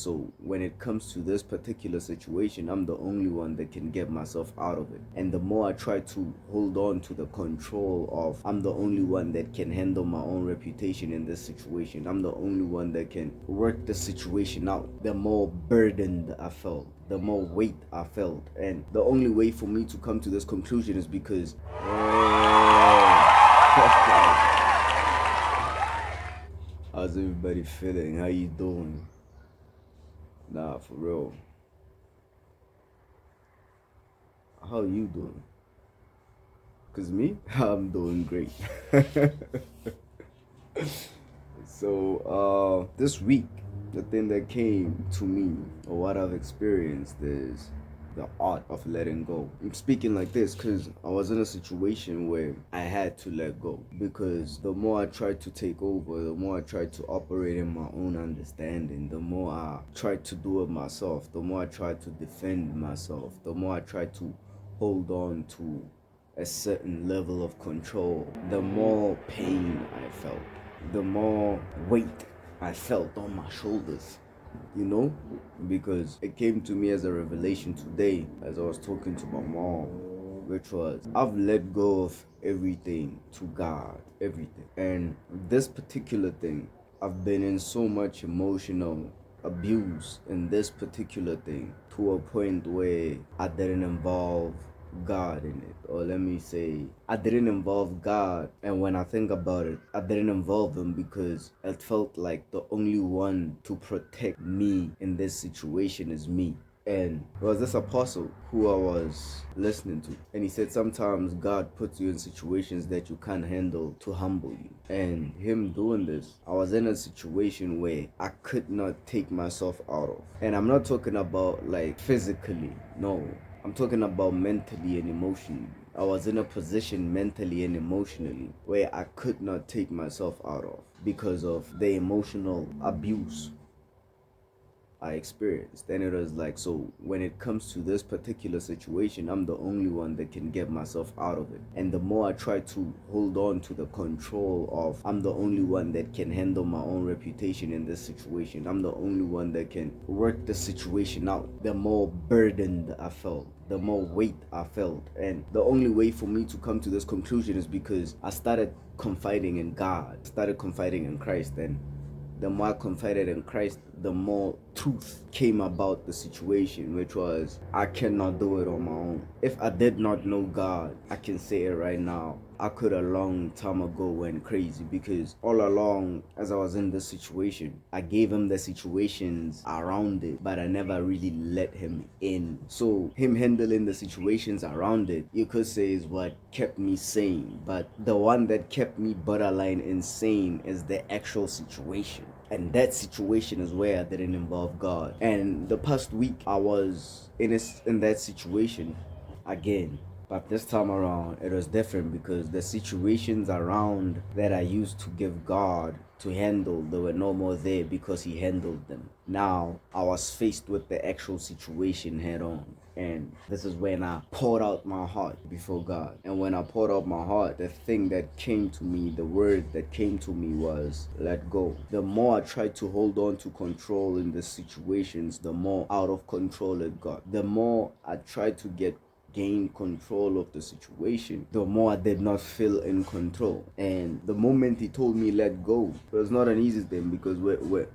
so when it comes to this particular situation, I'm the only one that can get myself out of it. And the more I try to hold on to the control of, I'm the only one that can handle my own reputation in this situation, I'm the only one that can work the situation out, the more burdened I felt, the more weight I felt. And the only way for me to come to this conclusion is because how's everybody feeling? How you doing? Nah, for real. How you doing? Cause me, I'm doing great. So this week, the thing that came to me, or what I've experienced, is the art of letting go. I'm speaking like this because I was in a situation where I had to let go, because the more I tried to take over, the more I tried to operate in my own understanding, the more I tried to do it myself, the more I tried to defend myself, the more I tried to hold on to a certain level of control, the more pain I felt, the more weight I felt on my shoulders, because it came to me as a revelation today as I was talking to my mom, which was, I've let go of everything to God, everything. And this particular thing, I've been in so much emotional abuse in this particular thing, to a point where I didn't involve God in it. Or let me say, I didn't involve God. And when I think about it, I didn't involve him because it felt like the only one to protect me in this situation is me. And it was this apostle who I was listening to, and he said sometimes God puts you in situations that you can't handle to humble you. And him doing this, I was in a situation where I could not take myself out of. And I'm not talking about like physically, no, I'm talking about mentally and emotionally. I was in a position mentally and emotionally where I could not take myself out of because of the emotional abuse I experienced. And it was like, so when it comes to this particular situation, I'm the only one that can get myself out of it. And the more I try to hold on to the control of, I'm the only one that can handle my own reputation in this situation, I'm the only one that can work the situation out, the more burdened I felt, the more weight I felt. And the only way for me to come to this conclusion is because I started confiding in God, started confiding in Christ. And the more I confided in Christ, the more truth came about the situation, which was, I cannot do it on my own. If I did not know God, I can say it right now, I could a long time ago went crazy, because all along as I was in this situation, I gave him the situations around it, but I never really let him in. So him handling the situations around it, you could say, is what kept me sane. But the one that kept me borderline insane is the actual situation. And that situation is where I didn't involve God. And the past week, I was in that situation again. But this time around, it was different, because the situations around that I used to give God to handle, they were no more there because he handled them. Now, I was faced with the actual situation head on. And this is when I poured out my heart before God. And when I poured out my heart, the thing that came to me, the word that came to me was, let go. The more I tried to hold on to control in the situations, the more out of control it got. The more I tried to gain control of the situation, the more I did not feel in control. And the moment he told me let go, it was not an easy thing, because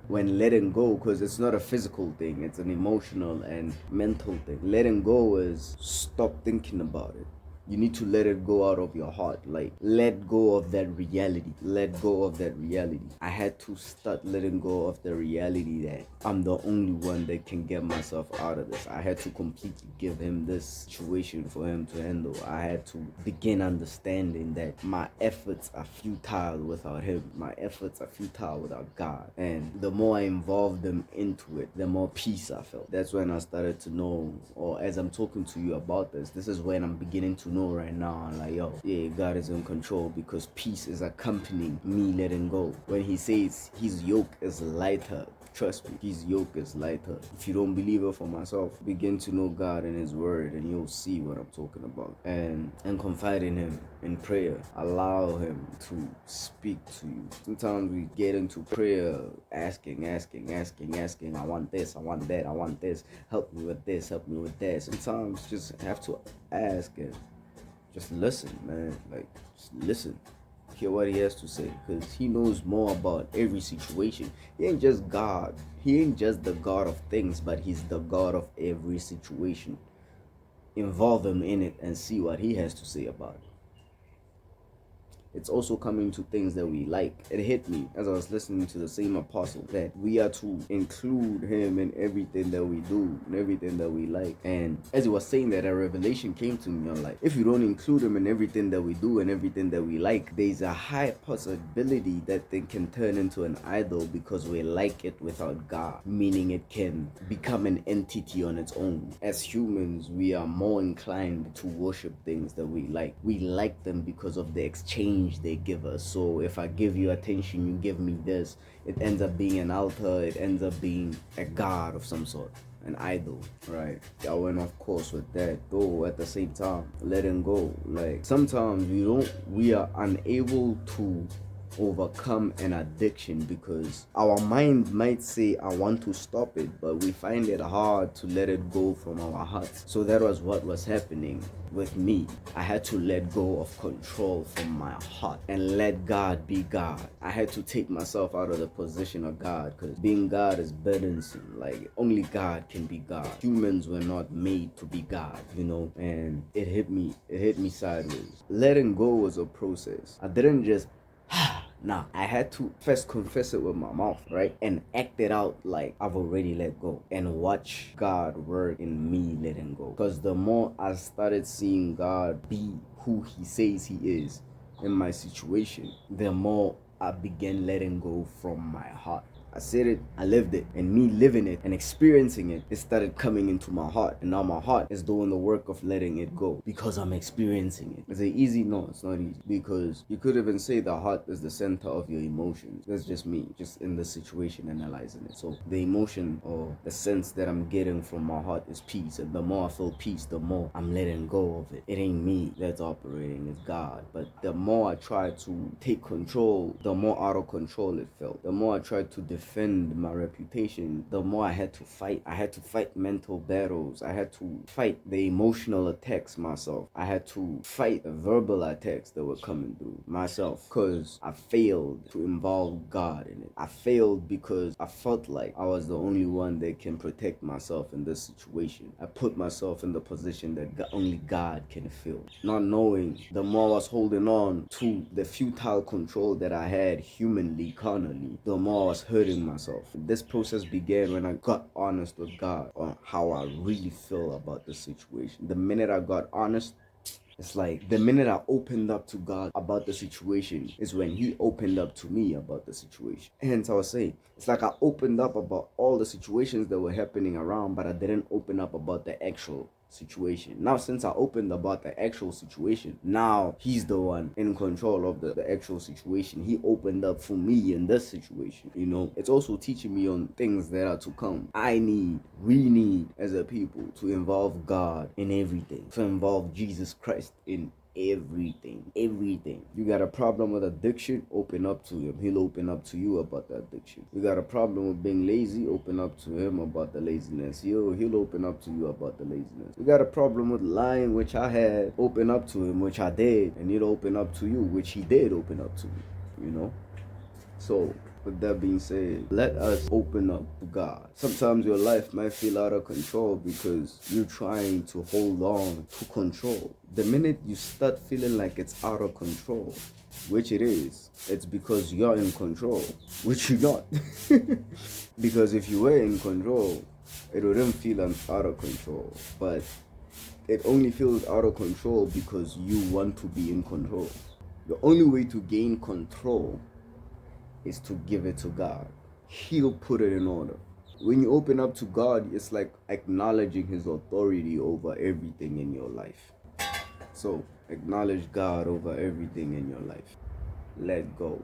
when letting go, because it's not a physical thing, it's an emotional and mental thing. Letting go is stop thinking about it. You need to let it go out of your heart. Like, let go of that reality. Let go of that reality. I had to start letting go of the reality that I'm the only one that can get myself out of this. I had to completely give him this situation for him to handle. I had to begin understanding that my efforts are futile without him. My efforts are futile without God. And the more I involved them into it, the more peace I felt. That's when I started to know, or as I'm talking to you about this is when I'm beginning to know right now. I'm like, yo, yeah, God is in control, because peace is accompanying me letting go. When he says his yoke is lighter, Trust me, his yoke is lighter. If you don't believe it for myself, begin to know God and his word and you'll see what I'm talking about. And confide in him in prayer. Allow him to speak to you. Sometimes we get into prayer asking, I want this, I want that, I want this, help me with this, help me with that. Sometimes just have to ask and just listen, man. Like, just listen. Hear what he has to say, because he knows more about every situation. He ain't just God. He ain't just the God of things, but he's the God of every situation. Involve him in it and see what he has to say about it. It's also coming to things that we like. It hit me as I was listening to the same apostle that we are to include him in everything that we do and everything that we like. And as he was saying that, a revelation came to me. I'm like, if you don't include him in everything that we do and everything that we like, there's a high possibility that thing can turn into an idol because we like it without God, meaning it can become an entity on its own. As humans, we are more inclined to worship things that we like. We like them because of the exchange they give us. So if I give you attention, you give me this, it ends up being an altar, it ends up being a god of some sort, an idol, right? I went off course with that, though at the same time letting go. Like, sometimes we are unable to overcome an addiction because our mind might say I want to stop it, but we find it hard to let it go from our hearts. So that was what was happening with me. I had to let go of control from my heart and let God be God. I had to take myself out of the position of God, because being God is burdensome. Like, only God can be God. Humans were not made to be God, you know. And it hit me sideways. Letting go was a process. I didn't just nah, I had to first confess it with my mouth, right? And act it out like I've already let go. And watch God work in me letting go. Because the more I started seeing God be who he says he is in my situation, the more I began letting go from my heart. I said it, I lived it, and me living it and experiencing it, it started coming into my heart. And now my heart is doing the work of letting it go because I'm experiencing it. Is it easy? No, it's not easy. Because you could even say the heart is the center of your emotions. That's just me, just in the situation analyzing it. So the emotion or the sense that I'm getting from my heart is peace. And the more I feel peace, the more I'm letting go of it. It ain't me that's operating, it's God. But the more I try to take control, the more out of control it felt. The more I tried to defend my reputation, the more I had to fight. I had to fight mental battles. I had to fight the emotional attacks myself. I had to fight the verbal attacks that were coming through myself, because I failed to involve God in it. I failed because I felt like I was the only one that can protect myself in this situation. I put myself in the position that only God can fill. Not knowing, the more I was holding on to the futile control that I had humanly, carnally, the more I was hurting myself. This process began when I got honest with God on how I really feel about the situation. The minute I got honest, it's like the minute I opened up to God about the situation is when he opened up to me about the situation. Hence I was saying, it's like I opened up about all the situations that were happening around, but I didn't open up about the actual situation. Now, since I opened about the actual situation, now he's the one in control of the actual situation. He opened up for me in this situation, you know. It's also teaching me on things that are to come. We need as a people to involve God in everything, to involve Jesus Christ in everything. You got a problem with addiction, open up to him. He'll open up to you about the addiction. You got a problem with being lazy, open up to him about the laziness. He'll open up to you about the laziness. You got a problem with lying, which I had, open up to him, which I did, and he'll open up to you, which he did open up to me, you know. So, with that being said, let us open up to God. Sometimes your life might feel out of control because you're trying to hold on to control. The minute you start feeling like it's out of control, which it is, it's because you're in control, which you're not. Because if you were in control, it wouldn't feel out of control. But it only feels out of control because you want to be in control. The only way to gain control is to give it to God. He'll put it in order. When you open up to God, it's like acknowledging his authority over everything in your life. So, acknowledge God over everything in your life. Let go.